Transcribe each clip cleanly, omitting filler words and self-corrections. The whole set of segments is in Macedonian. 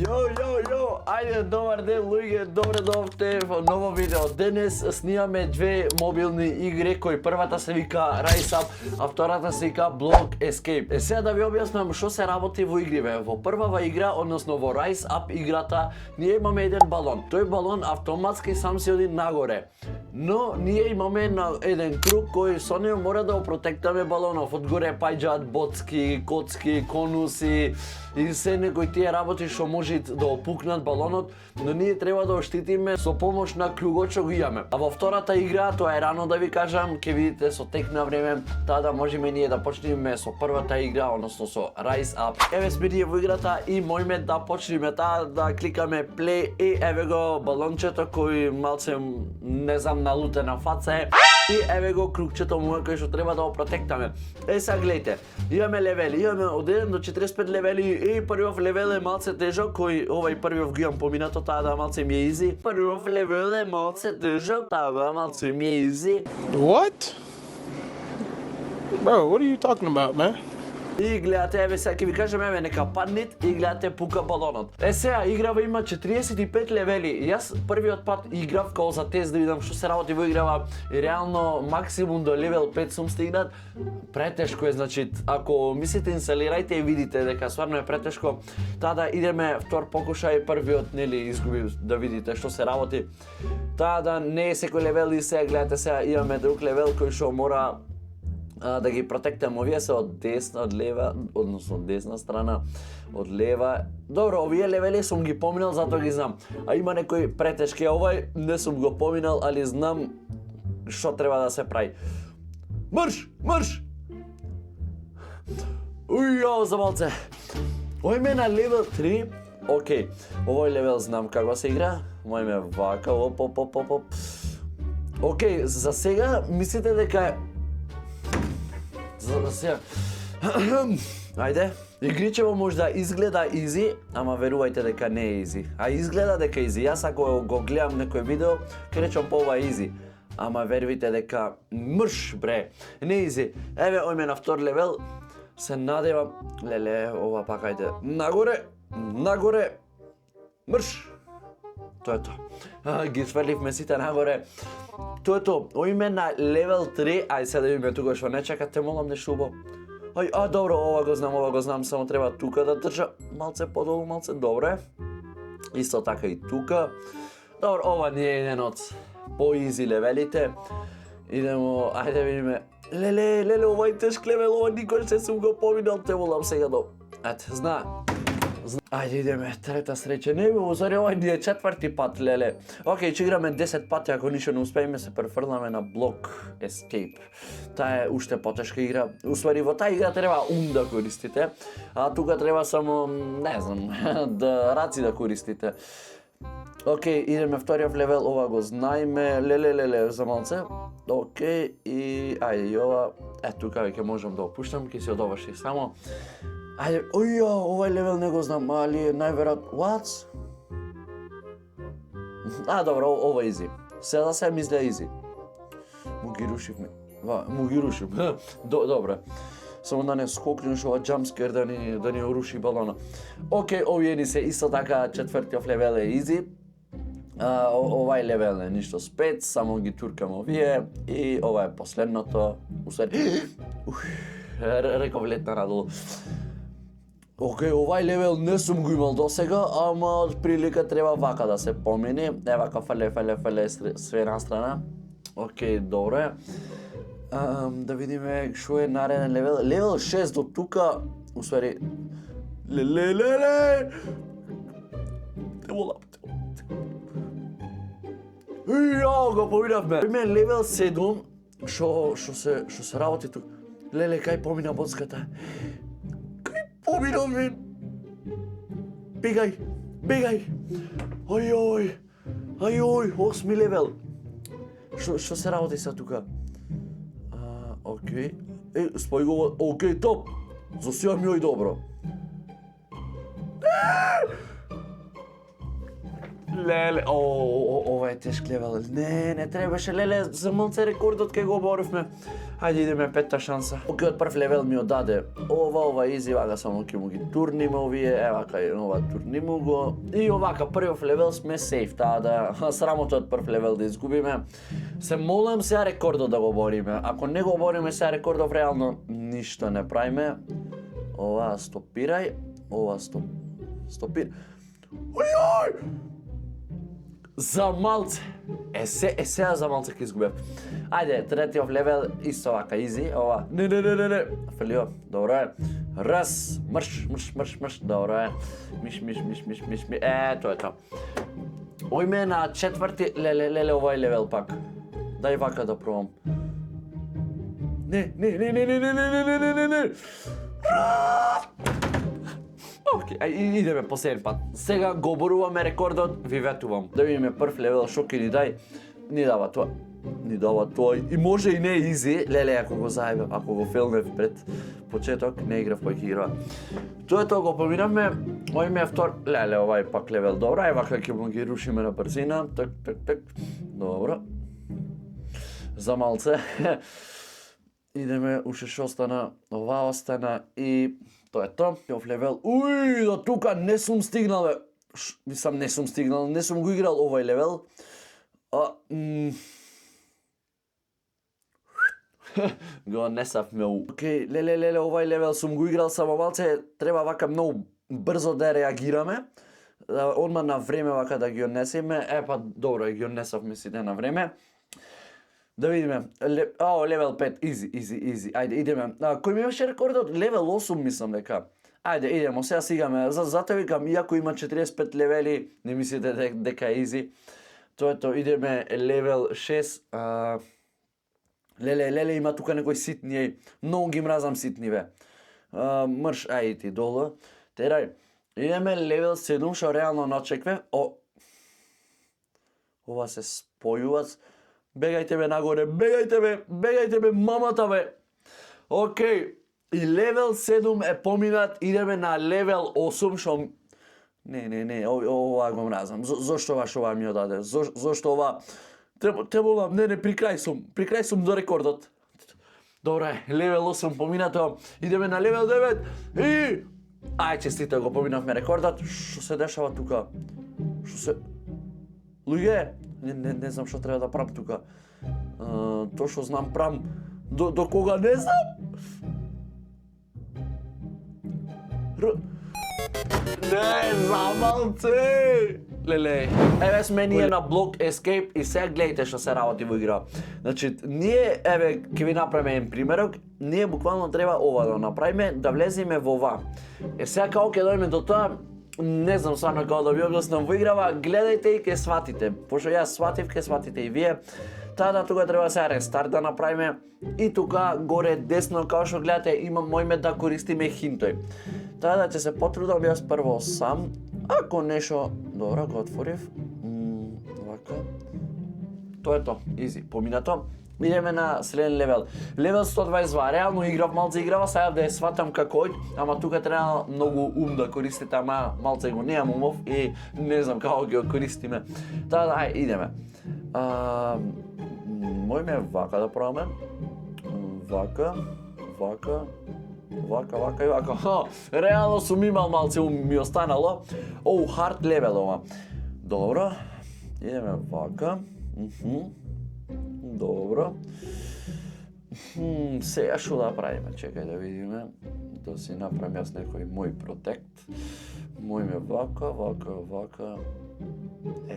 Јо, ајде, добар ден, луѓе, добре дојдовте во ново видео. Денес снимаме две мобилни игри, кои првата се вика Rise Up, а втората се вика Block Escape. Сега да ви објаснам што се работи во игриве. Во првава игра, односно во Rise Up играта, ние имаме еден балон. Тој балон автоматски сам се оди нагоре. Но ние имаме еден круг кој со него мора да опротектаме балонов. Одгоре паѓаат боцки, коцки, конуси и се некои тие работи што може да опукнат балонот, но ние треба да оштитиме со помош на клюгот што го имаме. А во втората игра, тоа е рано да ви кажам, ќе видите со тек на време, таа да можеме ние да почнеме со првата игра, односно со Rise Up. Еве сме ние во играта и можеме да почнеме таа, да кликаме play и еве го балончето кој малце не знам налутена фаца е. И еве го кругчето му кој што треба да го протектаме. Сега гледайте, имаме левели, имаме од 1 до 45 левели и првиот левел е малце тежок, кој овај првиот го имам поминато, таа да малце ми е изи. Првиот левел е малце тежок, таа да малце ми е изи. What? Bro, what are you talking about, man? И гледате, еве сега ќе ви кажам, еве нека паднет и гледате пука балонот. Сега играва има 45 левели. Јас првиот пат играв као за тест да видам што се работи во играва. И реално максимум до левел 5 сум стигнат. Претешко е, значи, ако мислите инсталирајте и видите дека стварно е претешко, таа да идеме втор покушај, првиот нели изгуби да видите што се работи. Таа да не е секој левел и сега гледате, сега имаме друг левел кој што мора да ги протектам. Овие се од десна, од лева, односно од десна страна, од лева. Добро, овие левели сум ги поминал, затоа ги знам. А има некои претешки, овој не сум го поминал, али знам што треба да се прави. Марш! Марш! Ујо, за малце. Овој ме на левел 3. Океј, овој левел знам како се игра. Мој ме вака, оп. Океј, за сега мислите дека е за сега. Ајде, игричево може да изгледа изи, ама верувајте дека не е изи. А изгледа дека е изи. Јас ако го гледам некој видео, ќе речам по ова изи. Ама верувате дека мрш бре, не е изи. Еве ојме на втор левел. Се надевам, леле, ова пак ајде. Нагоре. Мрш. Тоа е тоа. Ги сврливме сите нагоре. Тоа е тоа. Ојме на левел 3. Ај сега да видиме тука што не чекате, молам нешто убаво. Добро, ова го знам, само треба тука да држа малце подолу, малце добре. Исто така и тука. Добро, ова не е еден од по-изи левелите. Идемо, ајде видиме. Леле, ова е тешк левел, ова никош не сум го поминал, те молам сега до. Ете, знае. Ајде идеме, трета среќа. Не, озари, ова ни е четврти пат, леле. Океј, ќе играме 10 пати, ако ништо не успееме, се префрламе на Block Escape. Таа е уште потешка игра. Уствари, во таа игра треба да користите, а тука треба само, не знам, да раци да користите. Океј, идеме вториот левел, ова го знаеме. Леле, за малце. Океј, и ајде, и ова. Тука веќе можам да опуштам, ќе се одоврши само. Ајде, овај левел не го знам, али најверојатно, what? Добро, ова изи. Сега се мисля изи. Му ги рушивме. Добро. Само да не скокнеш ова джампскер да ни руши балона. Океј, овие ни се исто така, четвртиот левел е изи. Овај левел е ништо спец, само ги туркам овие и ова е последното. Реков летна надолу. Океј, овај левел не сум го имал досега, ама од прилика треба вака да се помини. Вака фале све на страна. Океј, добре. Да видиме што е нареден левел. Левел 6 до тука, усвари. Леле! Те молам. Го поминавме. Име левел 7, што се работи тука. Леле, кај помина боцката? Поминавме. Бегај. Ајој, 8 левел. Што се работи са тука? Океј. Спој го, океј, топ. За сега ми ој добро. Леле, ова ова е тешк левел. Не требаше, леле, за малце рекордот кај го оборивме. Хајде идеме петта шанса. Океј, од прв левел ми одаде ова изи, вака само ќе му ги турниме овие, вака ова турнимо го. И овака, првиот левел сме сейф, таа да срамота од прв левел да изгубиме. Се молам сега рекордот да го бориме. Ако не го бориме сега рекордов, реално ништо не правиме. Ова стопирај, ова стопирај. Ојој! За малце. Сега за малце ќе изгубев. Ајде, третиот левел исто вака изи, ова. Не. Фрлио, добро е. Раз, мрш, добро е. Миш. Тоа е тоа. Ојме на четврти, леле, овој левел пак. Дај вака да пробам. Не. Океј, идеме последен пат. Сега го оборуваме рекордот, ви ветувам. Да видиме прв левел, шо ќе ни дај. Ни дава тоа. И може и не изи, леле, ако го заебам, ако го фелнев пред почеток, не играв кој ќе играва. Тоа го поминавме, ојме втор, леле, овај пак левел, добро, вака ќе му ги рушиме на брзина, так, добро. За малце. Идеме, уште шо остана, ова остана и тоа е тоа. Јов левел, до тука не сум стигнал, бе. Мислам, не сум стигнал, не сум го играл овој левел. Го несав меу. Океј, леле, овај левел сум го играл, само малце треба вака многу брзо да реагираме. Одма на време вака да ги однесеме. Добро, ги однесавме сите на време. Да видиме. Левел 5, изи. Ајде, идеме. Кој ми беше рекордот? Левел 8 мислам дека. Ајде, идемо, сега сигаме. Затоа викам, иако има 45 левели, не мислите дека е изи. Тоа е тоа, идеме левел 6. Леле, има тука некои ситни, многу ги мразам ситни, бе. Мрш, ајде ти долу. Терај, идеме левел 7, шо реално начекве. Ова се спојуваат. Бегајте бе нагоре, бегајте бе, мамата бе. Океј, и левел 7 е поминат, идеме на левел 8, шо... Не, ова го мразам. Зошто ова ми одаде? Зошто ова... Те молам, не, при крај сум до рекордот. Добре, левел 8 поминато, идеме на левел 9 и... честите, го поминавме рекордот. Шо се дешава тука? Луѓе, не знам што треба да правам тука. Тоа што знам правам, до кога не знам. Не, замалце! Леле, еве сме ние на блок Escape и сега гледайте што се работи во игра. Значи, ние, еве, ќе ви направиме еден примерок, ние буквално треба ова да направиме, да влеземе во ова. Сега како ќе дојдеме до тоа, не знам стварно како да ви објаснам во играва, гледајте и ќе сватите. Пошто јас сватив, ќе сватите и вие. Тада тука треба сега рестарт да направиме и тука горе десно, како што гледате, мојме да користиме хинтој. Тада ќе се потрудам јас прво сам, ако нешто, добро, го отворив. Вака. Тоа е тоа, изи, поминато. Идеме на следен левел. Левел 122, реално играва, сега да ја сватам како ој, ама тука треба многу ум да користите, ама малце го неам умов и не знам како ги користиме. Тада, идеме. Мојме вака да пробаме. Вака и вака. Реално сум имал малце ум ми останало. Хард левел ова. Добро. Идеме вака. Добро. Сега што да правиме? Чекај да видиме. Да си направим јас некој мој протект. Мојме вака.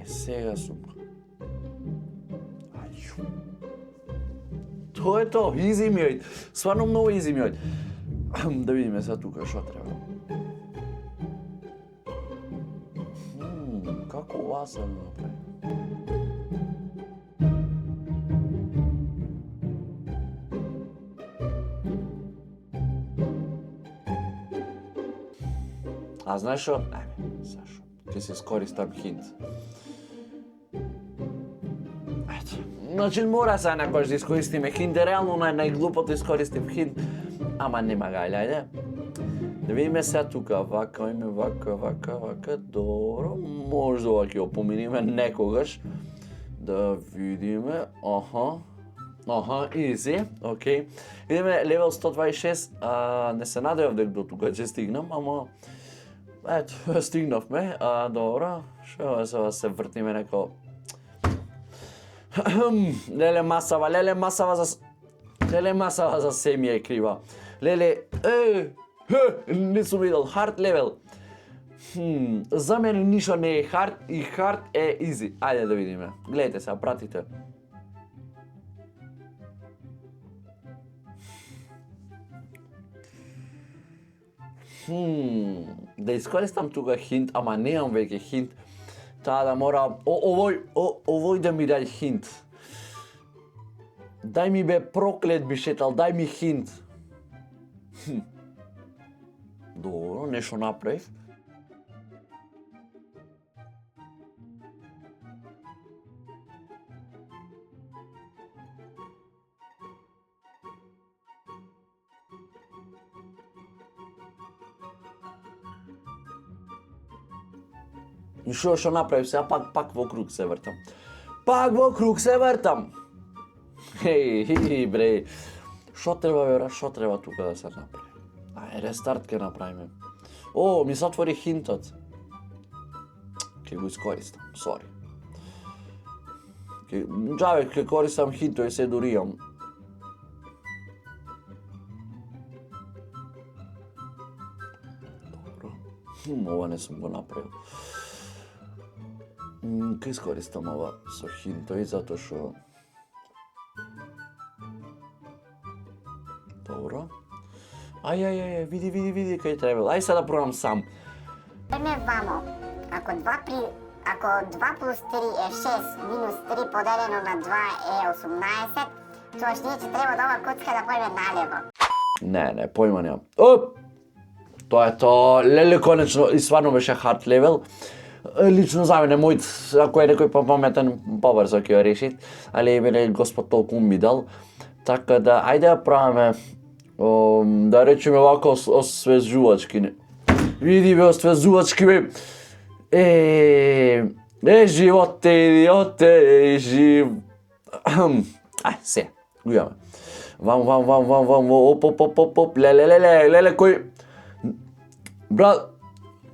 Сега сум. Тоа е тоа, изи ми ојд. Сварно многу изи ми ојд. Да видиме сега тука што треба. Како ова се направи? Знаеш што? Сашо, ќе се искористам хинт. Значи мора сега некојаш да искористиме хинт, реално најглупото искористив хинт, ама нема гајле, да видиме сега тука, вака, добро, можда ова ќе го поминиме некогаш. Да видиме, easy, окей. Видиме левел 126, не се надевав дека до тука ќе стигнам, ама ето, стигнавме, добро, шо се вртиме неко. Леле масава за се ми е крива. Леле, не сум видел, хард левел. За мене ништо не е хард и хард е easy. Ајде да видиме. Гледайте се, пратите. Да искористам тука хинт, ама неам веќе хинт. Таа да мора... Овој да ми дај хинт. Дај ми бе проклет би шетал, дај ми хинт. Добро, нешто направив. И што направив сега, пак во круг се вртам. Хеј, бре. Што треба тука да се направи? Ај, рестарт ке направиме. Ми се отвори хинтот. Ке го искористам, сори. Джаве, ке користам хинтот и се доријам. Добро. Ова не сум го направил. Ке искористам ова со хинтови, затоа што... Добро. Ај, види кај требал. Ај сега да пробам сам. Еме вамо. Ако 2 плюс 3 е 6, минус 3 поделено на 2 е 18, тогаш ние ќе треба да ова коцка да појме налево. Не, појма немам. Тоа е тоа. Леле, конечно, и стварно беше хард левел. Лично за мене, ако е некој попаметен, побрзо ќе ја реши, али мене Господ толку ми дал. Така да, ајде да правиме, да речеме вака освежувачки. Види бе, освежувачки бе. Животе, идиоте, Ај, се, го имаме. Вам, оп, леле, кој... Брат,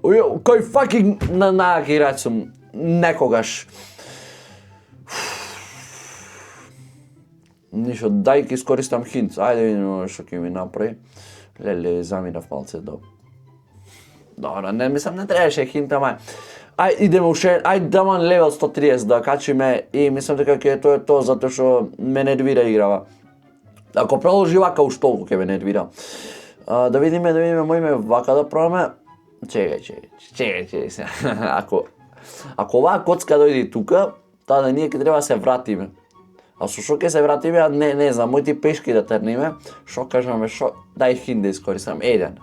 кој факинг на играч сум некогаш. Ништо, дај ке искористам хинт. Ајде видиме што ќе ми направи. Леле, заминав малце до... Добро, не мислам, не требаше хинт, ама... Ај, идеме уште, ај даман левел 130 да качиме и мислам дека ќе тоа е тоа, затоа што ме нервира играва. Ако продолжи вака, уж толку ќе ме нервира. Да видиме, мојме вака да пробаме. Чекај се. Ако оваа коцка дојде тука, таа ние ќе треба да се вратиме. А со шо ќе се вратиме, не знам, моите пешки да трниме, шо кажаме, дај хин да искористам, еден.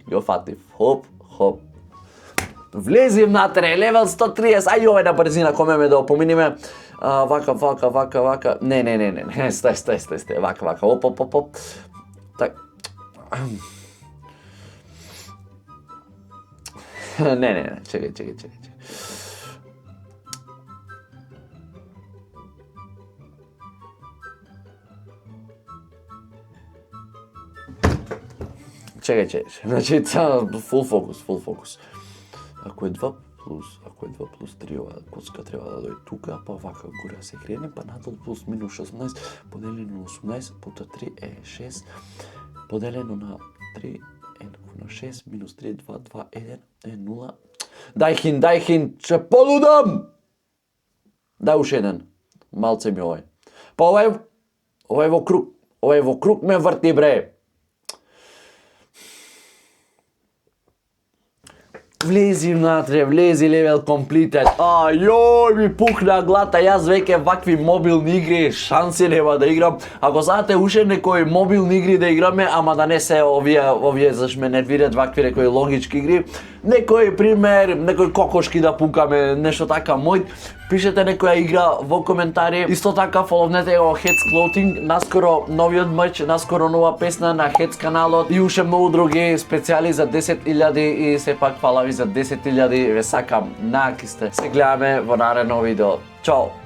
Го фатив, хоп. Влезив натре, левел 130, ај овај на брзина, комеме да опоминиме. Вака. Не, стай, вака, оп. Так. Не, чекај. Чекај. Значи, фул фокус. Ако е 2 плюс 3, ова коцка треба да дојде тука, па вака горе да се крене, па надол плюс минус 16, поделено на 18, пута 3 е 6, поделено на 3 е на 6, минус 3 е 2, 2, 1 е 0. Дај хин, че полудам! Дај уште еден, малце ми овај. Па овај во круг ме врти, бре. Влези внатре, левел комплитет. Ајој, ми пукна глата, јас веќе вакви мобилни игри шанси нема да играм. Ако сакате уште некои мобилни игри да играме, ама да не се овие зашто ме нервираат вакви некои логички игри, некој пример, некои кокошки да пукаме, нешто така мој, Пишете некоја игра во коментари. Исто така фоловнете го Heads Clothing, наскоро новиот мерч, наскоро нова песна на Heads каналот и уште многу други специјали за 10.000 и сепак фала ви за 10.000. Ве сакам, наки сте. Се гледаме во наредно видео. Чао!